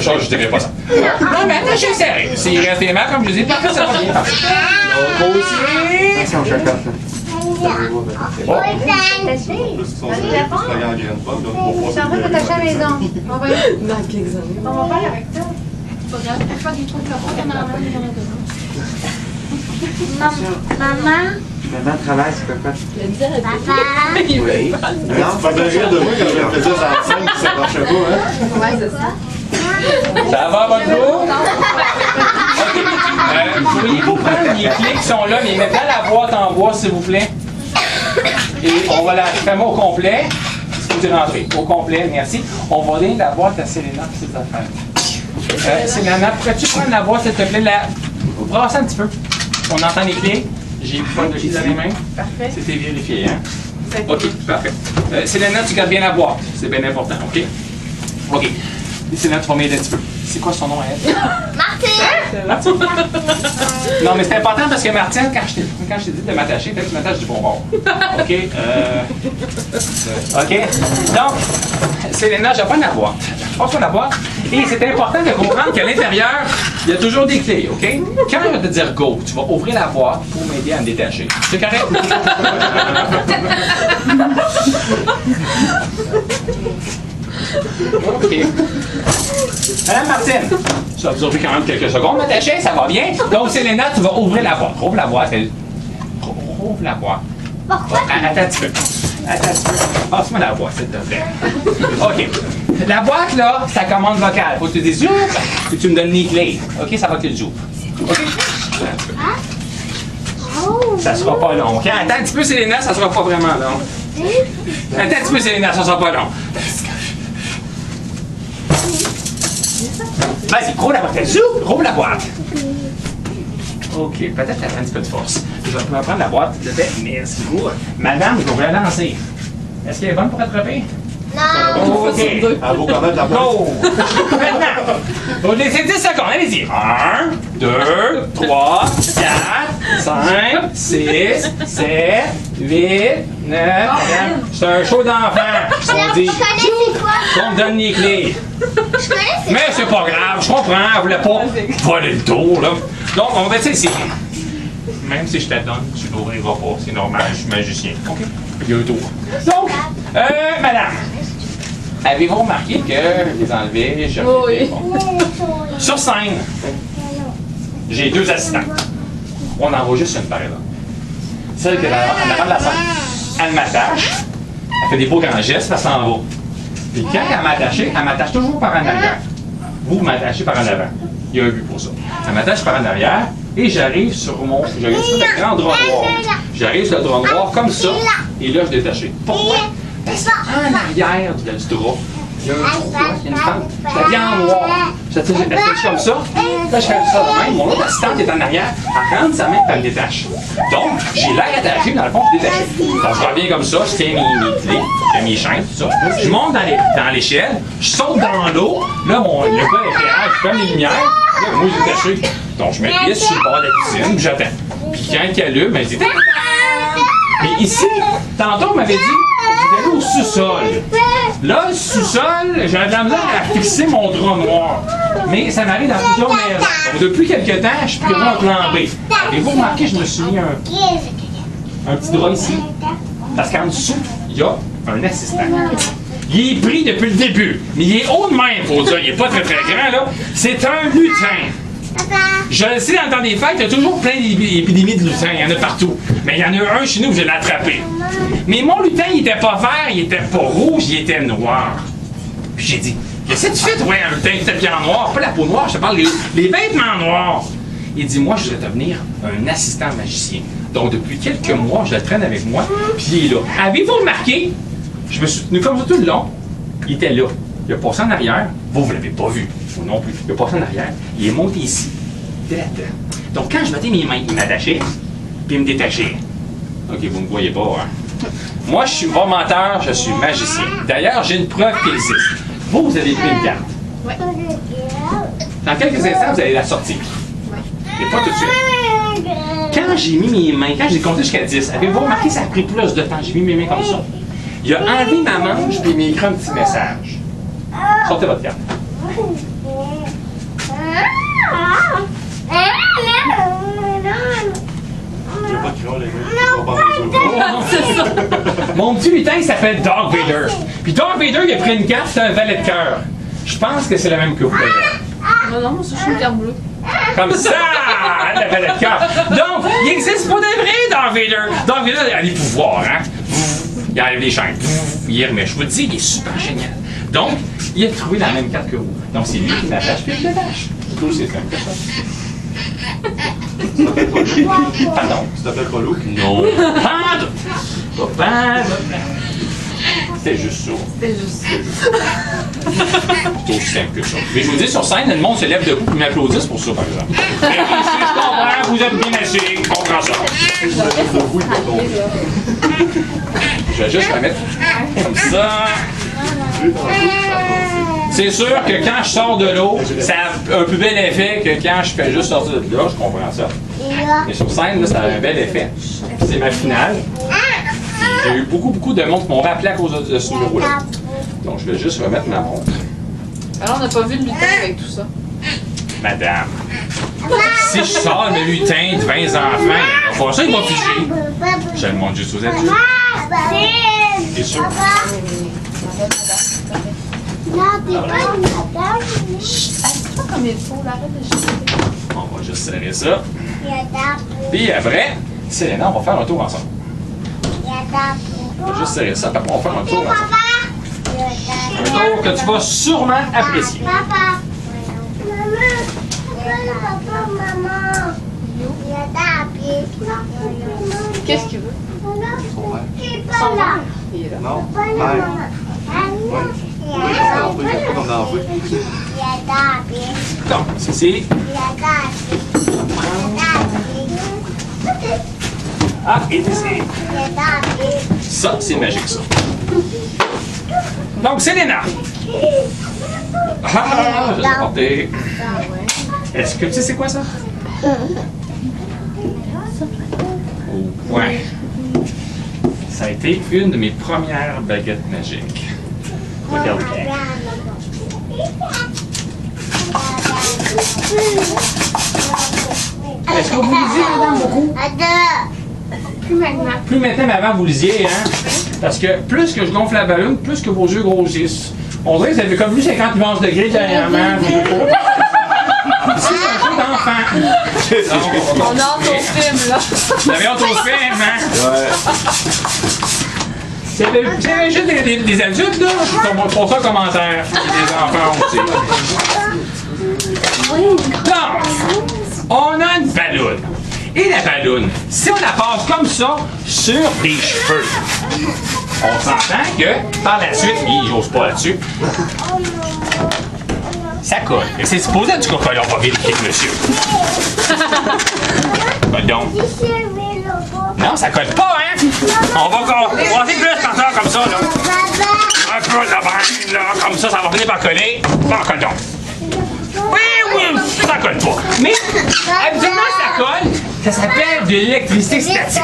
Speaker 1: Ça, je dirais pas ça. Non, mais attachez serré. S'il reste des marques, comme je dis, parfait, ça va bien. L'autre aussi.
Speaker 3: Attention, je regarde.
Speaker 1: C'est bon.
Speaker 6: Plus son la grande graine pomme, donc on va
Speaker 2: Je suis en train de t'attacher à la maison. On va
Speaker 5: Dans quelques années.
Speaker 2: on va faire avec ça. Faut pas des trucs comme ça, on en a Maman.
Speaker 3: Maman travaille, c'est quoi?
Speaker 2: Papa.
Speaker 3: Oui. Non,
Speaker 6: Ça fait rire de moi quand je faisais ça en scène, ça marchait pas, hein?
Speaker 5: Ouais, c'est ça.
Speaker 1: Ça va, votre dos? Pourriez-vous prendre les clés qui sont là, les mettre dans la boîte en bois, s'il vous plaît? Et on va la fermer au complet. Vous êtes rentré. Au complet, merci. On va donner la boîte à Selena pour ses affaires. Selena, pourrais-tu prendre la boîte, s'il te plaît? Brasse un petit peu. On entend les clés. J'ai pas de clés dans les mains.
Speaker 5: Parfait.
Speaker 1: C'était vérifié, hein? OK, parfait. Selena, tu gardes bien la boîte. C'est bien important, OK? OK. Selena, tu vas m'aider un petit peu. C'est quoi son nom à elle?
Speaker 2: Martin.
Speaker 1: Non, mais c'est important parce que Martine, quand je t'ai dit de m'attacher, il fallait que tu m'attaches du bon bord. OK? OK? Donc, Selena, je vais pas la boîte. Je passe pas la boîte. Et c'est important de comprendre qu'à l'intérieur, il y a toujours des clés, OK? Quand je vais te dire go, tu vas ouvrir la boîte pour m'aider à me détacher. C'est correct? OK. Madame Martine, ça va vous ouvrir quand même quelques secondes, m'attacher, ça va bien? Donc, Selena, tu vas ouvrir la boîte. Rouvre la boîte. Rouvre la boîte.
Speaker 2: Pourquoi?
Speaker 1: Attends un petit peu. Attends un petit peu. Passe-moi la boîte, s'il te plaît. OK. La boîte, là, c'est ta commande vocale. Faut que tu dises ouvre et tu me donnes les clés. OK, ça va que tu ouvres. OK? Ça sera pas long. OK? Attends un petit peu, Selena, ça sera pas vraiment long. Attends un petit peu, Selena, ça sera pas long. Vas-y, roule la boîte. Roule la boîte. OK, peut-être t'as un petit peu de force. Je vais prendre la boîte de tête. Merci beaucoup. Madame, je vais vous la lancer. Est-ce qu'elle est bonne pour attraper?
Speaker 2: Non.
Speaker 1: OK.
Speaker 6: Elle vaut quand même la boîte.
Speaker 1: Go! Maintenant, vous laissez 10 secondes. Allez-y. 1, 2, 3, 4, 5, 6, 7, 8, 9, 10. C'est un show d'enfant. On dit.
Speaker 2: Je connais c'est quoi?
Speaker 1: On me donne les clés.
Speaker 2: Je connais c'est
Speaker 1: Mais c'est pas grave, je comprends, elle voulait pas voler le tour, là. Donc, on va essayer. Même si je te donne, tu l'ouvriras pas, c'est normal, je suis magicien. OK? Il y a un tour. Donc, madame, avez-vous remarqué que je les enlevés, je
Speaker 5: Oui.
Speaker 1: Sur scène, j'ai 2 assistants. On en voit juste une par exemple. Celle qui est en avant de la scène, elle m'attache, elle fait des beaux grands gestes, elle s'en va. Puis quand elle m'attache toujours par en arrière. Vous m'attachez par en avant. Il y a un but pour ça. Elle m'attache par en arrière et j'arrive sur le grand drap noir. J'arrive sur le drap noir comme ça et là je suis détaché. Pourquoi? Parce qu'en arrière du drap, il y a un trou, là, il y a une fente. Je suis habillé en noir. Je suis comme ça. Là, je fais ça de même. Mon autre assistante est en arrière. Elle rentre sa main et elle me détache. Donc, j'ai l'air attaché, mais dans le fond, je suis détaché. Donc, je reviens comme ça. Je tiens mes clés, mes chaînes, tout ça. Je monte dans l'échelle. Je saute dans l'eau. Là, le gars d'éclairage, je ferme les lumières. Là, moi, je suis détaché. Donc, je me glisse sur le bord de la cuisine puis j'attends. Puis quand il allume, elle dit Tang! Mais ici, tantôt, on m'avait dit vous allez au sous-sol. Là, le sous-sol, j'avais de la misère à fixer mon drap noir. Mais ça m'arrive dans plusieurs maisons. Donc, depuis quelques temps, je suis prévu un plan B. Avez-vous remarqué, je me suis mis un petit drap ici? Parce qu'en dessous, il y a un assistant. Il est pris depuis le début, mais il est haut de même, faut dire. Il n'est pas très très grand, là. C'est un lutin. Je le sais, dans le temps des fêtes, il y a toujours plein d'épidémies de lutins. Il y en a partout. Mais il y en a un chez nous que je l'ai attrapé. Mais mon lutin, il était pas vert, il était pas rouge, il était noir. Puis j'ai dit, qu'est-ce que tu fais, toi, un lutin qui était bien en noir? Pas la peau noire, je te parle les vêtements noirs. Il dit, moi, je voudrais devenir un assistant magicien. Donc, depuis quelques mois, je le traîne avec moi, puis il est là. Avez-vous remarqué? Je me suis tenu comme ça tout le long. Il était là. Il a passé en arrière. Vous l'avez pas vu. Vous non plus. Il a passé en arrière. Il est monté ici. Il était là-dedans. Donc, quand je mettais mes mains, il m'attachait, puis il me détachait. OK, vous ne me voyez pas, hein? Moi, je suis pas menteur, je suis magicien. D'ailleurs, j'ai une preuve qui existe. Vous avez pris une carte.
Speaker 5: Oui.
Speaker 1: Dans quelques instants, vous allez la sortir. Mais pas tout de suite. Quand j'ai mis mes mains, quand j'ai compté jusqu'à 10, avez-vous remarqué que ça a pris plus de temps? J'ai mis mes mains comme ça. Il a enlevé ma manche et il m'a écrit un petit message. Sortez votre carte.
Speaker 6: Il n'y a pas de crayon, les gars. On va pas les autres.
Speaker 1: Mon petit lutin, il s'appelle Darth Vader. Puis Darth Vader, il a pris une carte, c'est un valet de cœur. Je pense que c'est le même que vous, d'ailleurs.
Speaker 5: Non, moi, c'est une carte bleue.
Speaker 1: Comme ça, le valet de cœur. Donc, il existe pas de vrai Darth Vader. Darth Vader, il a des pouvoirs, hein. Il enlève les chaînes. Il y remet. Je vous le dis, il est super génial. Donc, il a trouvé la même carte que vous. Donc, c'est lui qui m'attache puis il me détache. C'est aussi simple que ça. Pardon?
Speaker 6: Tu t'appelles pas Luke?
Speaker 1: Non. Pardon. Pardon. C'était juste ça.
Speaker 5: C'était juste ça.
Speaker 1: C'est aussi simple que ça. Mais je vous dis, sur scène, le monde se lève debout et m'applaudissent pour ça, par exemple. Mais ici, je comprends, vous êtes bien assis, je comprends ça. Je vais juste la mettre comme ça. C'est sûr que quand je sors de l'eau, ça a un plus bel effet que quand je fais juste sortir de là, je comprends ça. Mais sur scène, là, ça a un bel effet. C'est ma finale. J'ai eu beaucoup de monde qui m'ont rappelé à cause de ce numéro-là. Donc, je vais juste remettre ma montre.
Speaker 5: Alors, on n'a pas vu le lutin avec tout ça.
Speaker 1: Madame, si je sors le lutin de 20 enfants, il va faire ça, il va figer. Je le montre juste aux adultes. C'est sûr.
Speaker 2: Non, t'es pas une madame.
Speaker 5: C'est pas comme il faut, arrête de chier.
Speaker 1: On va juste serrer ça. Puis après, Selena, on va faire un tour ensemble. On va juste serrer ça, puis après on va faire un tour ensemble. Un tour que tu vas sûrement apprécier.
Speaker 2: Papa. Maman.
Speaker 5: Qu'est-ce qu'il veut?
Speaker 2: Son là.
Speaker 5: Il est là.
Speaker 6: Non?
Speaker 2: Pas la
Speaker 6: Ouais.
Speaker 2: maman.
Speaker 6: Pas comme dans la rue.
Speaker 1: Donc, c'est ah, et c'est ça, c'est magique ça. Donc, Selena. Ah, je vais porter. Est-ce que tu sais c'est quoi ça? Oh, ouais. Ça a été une de mes premières baguettes magiques. Regarde bien. Est-ce que vous lisiez, madame, beaucoup?
Speaker 5: Plus maintenant.
Speaker 1: Plus maintenant, mais avant, vous lisiez, hein? Parce que plus que je gonfle la ballonne, plus que vos yeux grossissent. On dirait que vous avez comme lu 50 nuances de gris dernièrement. C'est un jeu d'enfant.
Speaker 5: On a hâte au film, là.
Speaker 1: Vous avez hâte au film, hein?
Speaker 6: Ouais.
Speaker 1: C'est juste des adultes, là, qui font ça en commentaire. Des enfants aussi. Donc, on a une balloune. Et la balloune, si on la passe comme ça sur des cheveux, on s'entend que par la suite, j'ose pas là-dessus, ça colle. Et c'est supposé du coca, on va vérifier, monsieur. Ben donc. Non, ça colle pas, hein? On va passer plus par terre comme ça, là. Un peu de bain, là, comme ça va venir par coller. Bon, colle donc. Oui, ça colle pas. Mais, habituellement, ça colle. Ça s'appelle de l'électricité statique.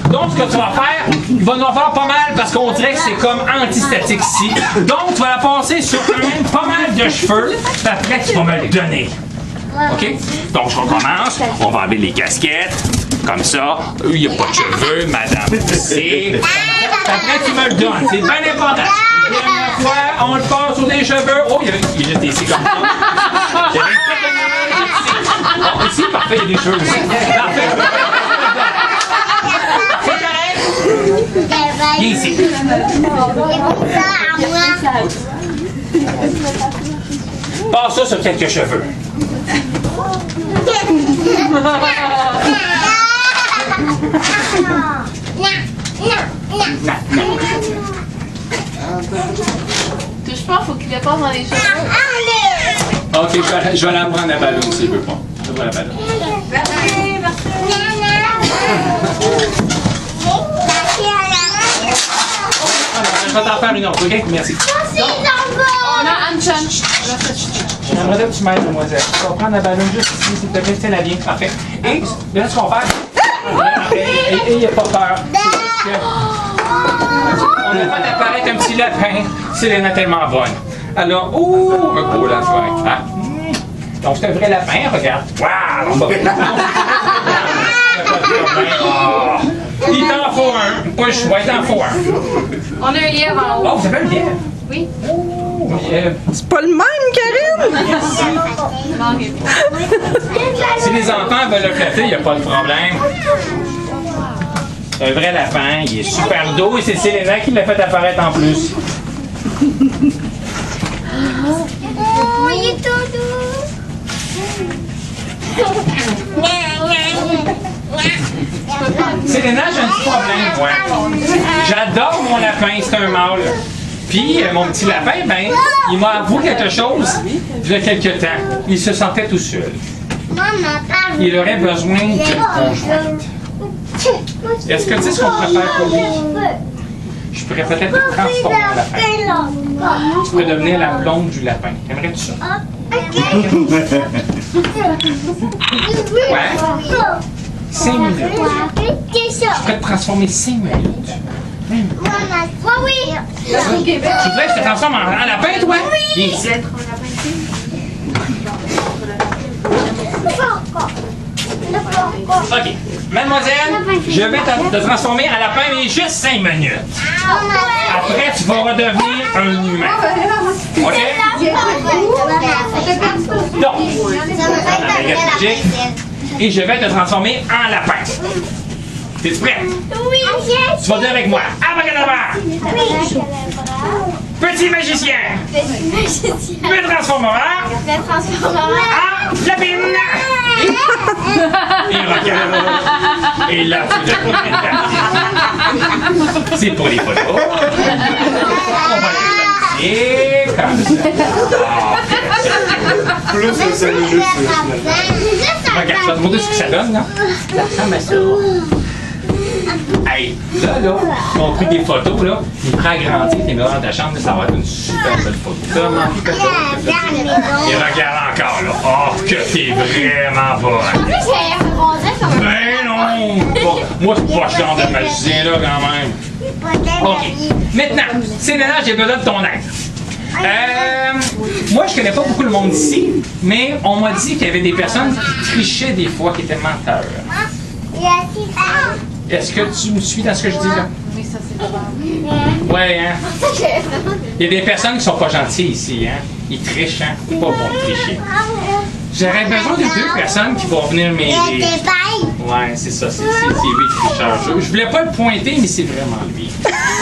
Speaker 1: Donc, ce que tu vas faire, il va nous en faire pas mal parce qu'on dirait que c'est comme antistatique ici. Donc, tu vas la passer sur quand même pas mal de cheveux. Puis après, tu vas me le donner. OK? Donc, je recommence. On va enlever les casquettes. Comme ça. Il n'y a pas de cheveux, madame. C'est. Après, tu me le donnes. C'est bien important. La dernière fois, on le passe sur des cheveux. Oh, il est ici comme ça. Il y avait une petite lumière ici. Oh, ici, parfait, il y a des cheveux aussi. Parfait. C'est correct? Il est ici. Passe ça sur quelques cheveux.
Speaker 5: Touche pas, faut qu'il le passe dans les cheveux.
Speaker 1: Ok, je vais la prendre la ballonne s'il veut pas. Je vais la ballonne. Je vais t'en faire une autre, ok? Merci.
Speaker 5: On a Anne Chan.
Speaker 1: J'aimerais que tu m'aides, demoiselle. Tu vas prendre la ballonne juste ici, s'il te plaît, tiens-la bien. Parfait. Et là, ce qu'on va faire. Et il n'y a pas peur. C'est juste que. On a fait apparaître un petit lapin. Selena est tellement bonne. Alors, un beau lapin. Ah. Donc, c'est un vrai lapin, regarde. Waouh! Il t'en faut un. Pas le choix, il t'en faut un.
Speaker 5: On a un lièvre en haut.
Speaker 1: Oh, vous avez un lièvre?
Speaker 5: Oui.
Speaker 1: Oh, lièvre.
Speaker 4: C'est pas le même, Karine?
Speaker 5: Manquez pas.
Speaker 1: Si les enfants veulent le flatter, il n'y a pas de problème. C'est un vrai lapin, il est super doux et c'est Selena qui l'a fait apparaître en plus.
Speaker 2: Oh, il est tout doux.
Speaker 1: Selena, j'ai un petit problème, moi. J'adore mon lapin, c'est un mâle. Puis, mon petit lapin, ben, il m'a avoué quelque chose il y a quelque temps. Il se sentait tout seul. Il aurait besoin d'une conjointe. Est-ce que tu sais ce qu'on pourrait faire pour lui? je pourrais peut-être te transformer en lapin. Tu pourrais devenir la blonde du lapin. Aimerais-tu ça? Ouais? 5 minutes. Je pourrais te transformer 5 minutes.
Speaker 2: Oui.
Speaker 1: Tu voudrais que je te transforme en lapin, toi? Viens ici. OK. Mademoiselle, je vais te transformer en lapin, mais juste 5 minutes. Après, tu vas redevenir un humain. OK? Donc, la baguette magique. Et je vais te transformer en lapin. Es-tu prêt?
Speaker 2: Oui.
Speaker 1: Tu vas dire avec moi. Abracadabra! Petit magicien! Me transformera en lapine! Et regarde! Et là, tu te c'est pour les photos. On va les placer comme ça.
Speaker 3: Plus de 5 minutes,
Speaker 1: Regarde, je vais te montrer ce que ça donne, là. Ça ressemble à ça. Hey, là, on a pris des photos, là. Il prend agrandir, t'es mis dans ta chambre, ça va être une super belle photo. Comment tu fais ça? Et regarde encore, là. Oh, que t'es vraiment bonne. Ben non! Bon, moi, je suis pas ce genre de magicien, là, quand même. OK. Maintenant, c'est maintenant, j'ai besoin de ton aide. Moi, je connais pas beaucoup le monde ici, mais on m'a dit qu'il y avait des personnes qui trichaient des fois, qui étaient menteurs. Est-ce que tu me suis dans ce que je dis, là?
Speaker 5: Oui, ça c'est pas.
Speaker 1: Ouais, hein? Il y a des personnes qui sont pas gentilles ici, hein? Ils trichent, hein? Pas bon de tricher. J'aurais besoin de 2 personnes qui vont venir m'aider. Ouais, c'est ça, c'est lui le tricheur. Je voulais pas le pointer, mais c'est vraiment lui.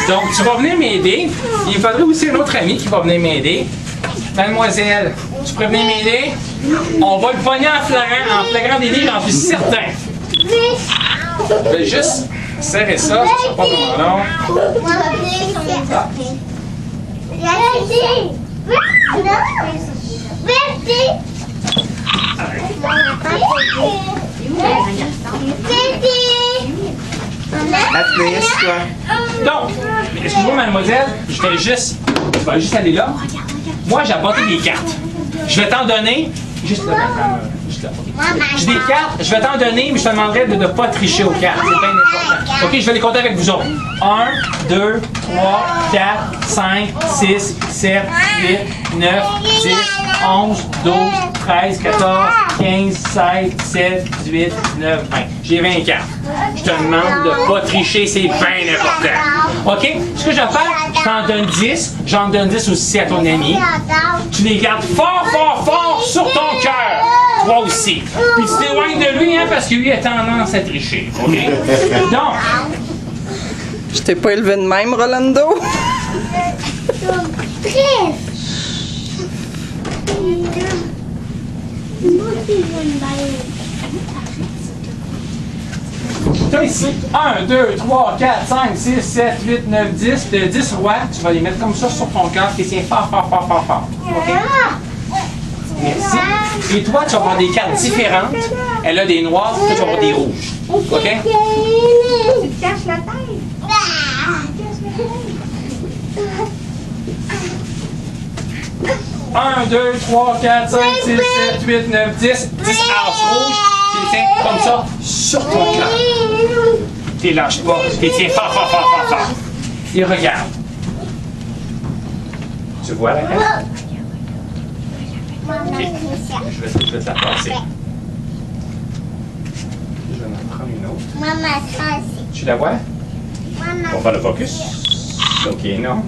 Speaker 1: Donc, tu vas venir m'aider. Il faudrait aussi un autre ami qui va venir m'aider. Mademoiselle, tu pourrais venir m'aider? On va le pogner en flagrant délit, j'en suis certain. Je vais juste serrer ça, ça sera pas vraiment long.
Speaker 3: Assieds-toi.
Speaker 1: Donc, excuse-moi mademoiselle, je vais juste aller là. Moi j'ai apporté des cartes. Je vais t'en donner. Juste là, juste là. Okay. J'ai des cartes, je vais t'en donner, mais je te demanderai de ne pas tricher aux cartes. C'est bien important. OK, je vais les compter avec vous autres. 1, 2, 3, 4, 5, 6, 7, 8, 9, 10, 11, 12, 13, 14, 15, 16, 17, 18, 19, 20. J'ai 20 cartes. Je te demande de ne pas tricher, c'est bien important. OK? Ce que je vais faire, je t'en donne 10. J'en donne 10 aussi à ton ami. Tu les gardes fort, fort, fort sur ton cœur. Toi aussi. Puis tu t'éloignes de lui, hein, parce que lui a tendance à tricher. OK? Donc,
Speaker 4: Je t'ai pas élevé de même, Rolando.
Speaker 1: t'as ici 1, 2, 3, 4, 5, 6, 7, 8, 9, 10. De 10 rois, tu vas les mettre comme ça sur ton cœur et tiens fort, fort, fort, fort, fort. OK? Merci. Et toi, tu vas avoir des cartes différentes. Elle a des noirs, toi, tu vas avoir des rouges. OK?
Speaker 2: Tu te caches la tête.
Speaker 1: 1, 2, 3, 4, 5, 6, 7, 8, 9, 10. 10 as rouges. Tu les tiens comme ça sur ton cœur. Tu les lâches pas. Tu les tiens fort, fort, fort, fort, fort. Et regarde. Tu vois la carte? OK. Je vais te la passer. Je vais en prendre une autre.
Speaker 2: Maman, ça
Speaker 1: Tu la vois?
Speaker 2: Maman.
Speaker 1: On va faire le focus. OK, non.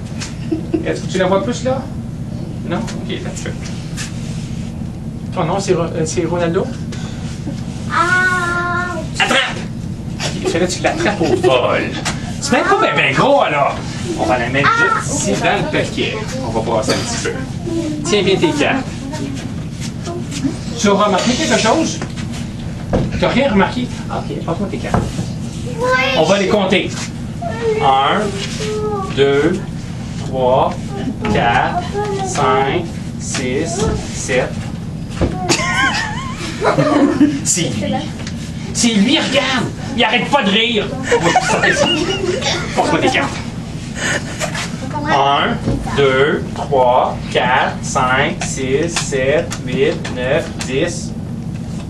Speaker 1: Est-ce que tu la vois plus là? Non? OK, là tu fais. Ton nom, c'est Ronaldo?
Speaker 2: Ah.
Speaker 1: Attrape! OK, là, tu l'attrapes au vol. C'est même pas bien gros, alors. On va la mettre juste ici dans le paquet. On va passer un petit peu. Tiens bien tes cartes. Tu as remarqué quelque chose? Tu n'as rien remarqué? OK, passe-moi tes cartes. On va les compter. 1, 2, 3, 4, 5, 6, 7. C'est lui. C'est lui, regarde! Il arrête pas de rire! Passe-moi tes cartes. 1, 2, 3, 4, 5, 6, 7, 8, 9, 10,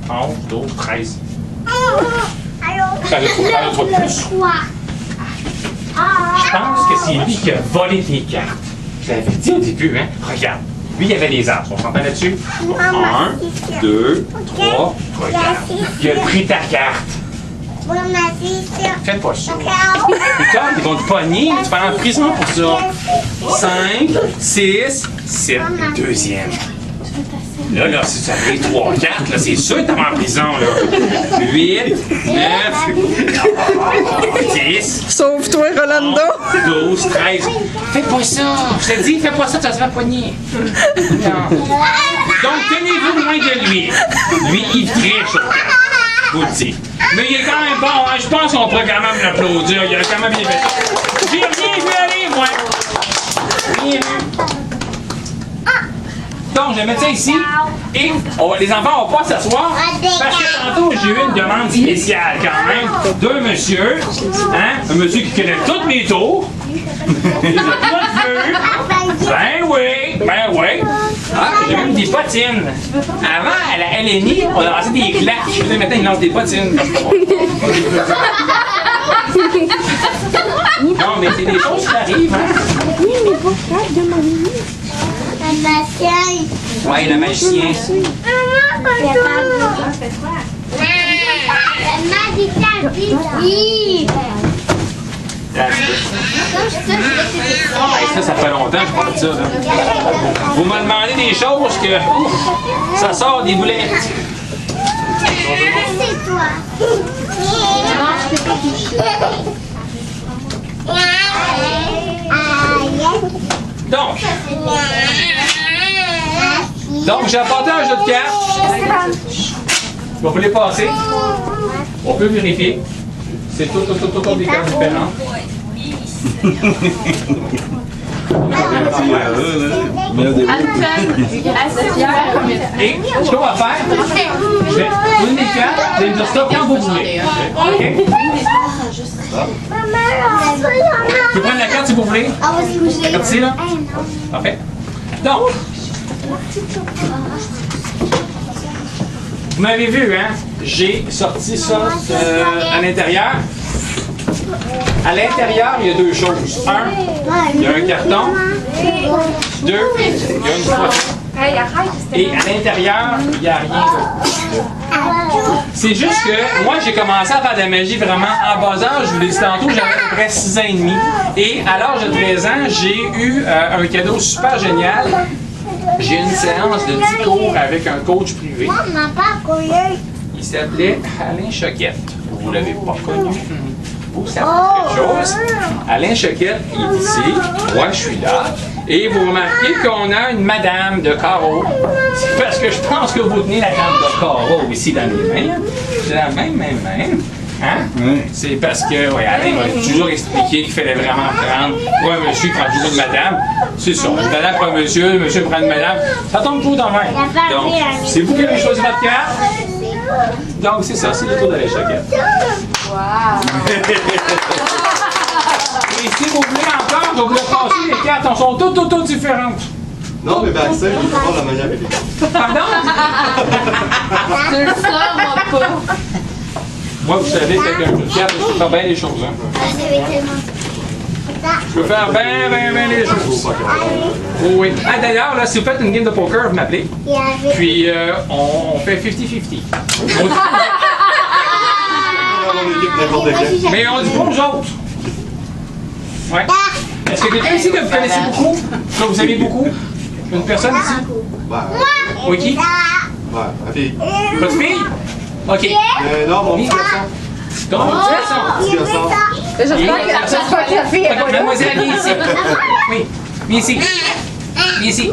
Speaker 1: 11, 12, 13. Ça le trouve de plus. Je pense que c'est lui qui a volé tes cartes. Je l'avais dit au début, hein? Regarde. Lui, il y avait les arbres. On s'entend là-dessus? 1, 2, 3, regarde. Il a pris ta carte. Fais pas ça. Les cartes, ils vont te pogner. Tu vas aller en prison pour ça. 5, 6, 7. Le deuxième. Là, si tu avais 3 cartes, là, c'est sûr que t'es en prison, là. 8, 9, 10.
Speaker 4: Sauve-toi, Rolando!
Speaker 1: 12, 13. Fais pas ça! Je t'ai dit, fais pas ça, tu vas se faire poigner. Non. Donc, tenez-vous loin de lui. Lui, il triche, je vous le dis. Mais il est quand même bon, hein? Je pense qu'on pourrait quand même l'applaudir. Il a quand même bien fait ça. J'ai rien vu aller, moi. Rien vu. Donc, je vais mettre ça ici. Et les enfants vont pas s'asseoir. Parce que tantôt, j'ai eu une demande spéciale quand même d'un monsieur. Hein? Un monsieur qui connaît toutes mes tours. Il a toutes vues. Ben oui. Ah, j'ai même des bottines. Avant, à la LNI, on lançait des claques. Maintenant, ils lancent des bottines. Non, mais c'est des choses qui arrivent, hein?
Speaker 2: Oui, mais pourquoi demander? La magicienne.
Speaker 1: Ouais, le magicien. Ça fait longtemps que je parle de ça. Là. Vous me demandez des choses que ça sort des boulettes.
Speaker 2: C'est toi.
Speaker 1: Donc, j'ai apporté un jeu de cartes. Je vais vous les passer. On peut vérifier. C'est tout des cartes différentes. Et ce qu'on va faire, je vais vous donner des cartes, vous allez me dire stop quand vous voulez. OK? Je peux prendre la carte si vous voulez. La carte ici, là? Parfait. Donc, vous m'avez vu, hein? J'ai sorti ça à l'intérieur. À l'intérieur, il y a deux choses. Un, il y a un carton. Deux, il y a une photo. Et à l'intérieur, il n'y a rien. C'est juste que moi, j'ai commencé à faire de la magie vraiment en bas âge. Je vous l'ai dit tantôt, j'avais à peu près 6 ans et demi. Et à l'âge de 13 ans, j'ai eu un cadeau super génial. J'ai eu une séance de 10 cours avec un coach privé. Il s'appelait Alain Choquette. Vous ne l'avez pas connu. Vous savez quelque chose. Alain Choquette, il est ici. Moi, je suis là. Et vous remarquez qu'on a une madame de carreau. C'est parce que je pense que vous tenez la dame de carreau ici dans les mains. C'est la même. Hein? Oui. C'est parce que, oui, Alain m'a toujours expliqué qu'il fallait vraiment prendre pour un monsieur qui prend toujours une madame. C'est ça. Une madame prend un monsieur prend une madame. Ça tombe tout dans le même. Donc, c'est vous qui avez choisi votre carte. Donc, c'est ça, c'est le tour de la Choquette. Wow! Et si vous voulez encore, je vais vous passer les cartes. Elles sont toutes différentes.
Speaker 6: Non, mais ben ça, il faut voir la manière avec les cartes.
Speaker 1: Pardon?
Speaker 5: Je le sors, moi, pas.
Speaker 1: Moi, vous savez, qu'avec un jeu de cartes, je peux faire bien les choses. Hein? Je peux faire bien les choses. Oh, oui. Ah, d'ailleurs, là, si vous faites une game de poker, vous m'appelez. Puis, on fait 50-50. Mais on dit pas aux autres. Ouais. Est-ce que quelqu'un ici que vous connaissez beaucoup? Que vous aimez beaucoup? Une personne ici? Oui, qui?
Speaker 6: Ouais, ma fille.
Speaker 1: Votre fille? OK.
Speaker 6: Non, mon petit garçon.
Speaker 1: Donc,
Speaker 6: Petit garçon.
Speaker 5: J'espère que la fille est pas là.
Speaker 1: mademoiselle, viens ici. Oui, viens ici. Viens ici.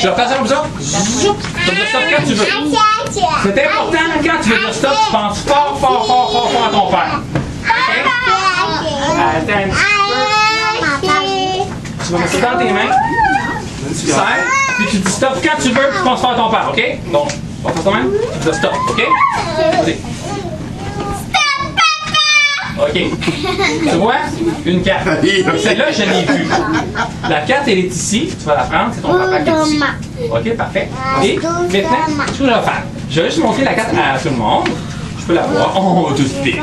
Speaker 1: Je repasse ça comme ça. Tu vas dire stop quand tu veux. C'est important quand tu veux dire stop, tu penses fort à ton père. OK? Attends un petit peu. Tu vas mettre ça dans tes mains. Tu serres, puis tu dis stop quand tu veux, puis tu penses fort à ton père. OK? Bon, on va faire ça même. Tu dis stop. OK? Vas-y. OK. Tu vois? Une carte. Celle-là, je l'ai vue. La carte, elle est ici. Tu vas la prendre. C'est ton papa qui est ici. OK, parfait. Et maintenant, ce que je vais faire, je vais juste montrer la carte à tout le monde. Je peux la voir. Oh, tout de suite.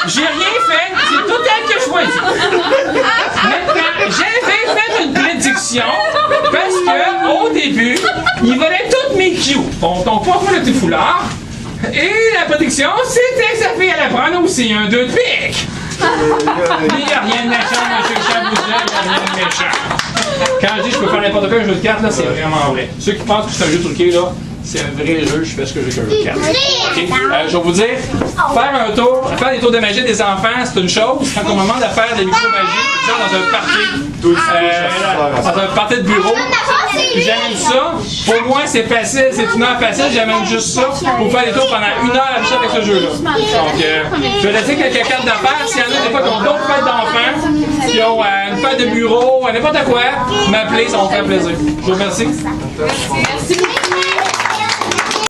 Speaker 1: J'ai rien fait, c'est tout elle qui a choisi. Maintenant, j'avais fait une prédiction parce que au début, il volait toutes mes cues. Ton porte-moi le petit foulard. Et la prédiction, c'était que sa fille allait prendre aussi un 2 de pique. Il n'y a rien de méchant, M. Chabouzel, il n'y a rien de méchant. Quand je dis que je peux faire n'importe quel jeu de cartes, là, c'est vraiment vrai. Ceux qui pensent que c'est un jeu truqué, là, c'est un vrai jeu, je fais ce que j'ai qu'un jeu de cartes. Okay? Je vais vous dire, faire des tours de magie des enfants, c'est une chose. Quand on me demande de faire des micro magiques, dans un party, dans un party de bureau, j'amène ça. Pour moi, c'est facile, c'est une heure facile, j'amène juste ça pour faire des tours pendant 1 heure à avec ce jeu-là. Donc, je vais laisser quelques cartes d'affaires. S'il y en a des fois qui ont d'autres fêtes d'enfants, qui ont une fête de bureau, n'importe quoi, m'appeler, ça va me faire plaisir. Je vous remercie.
Speaker 5: Merci.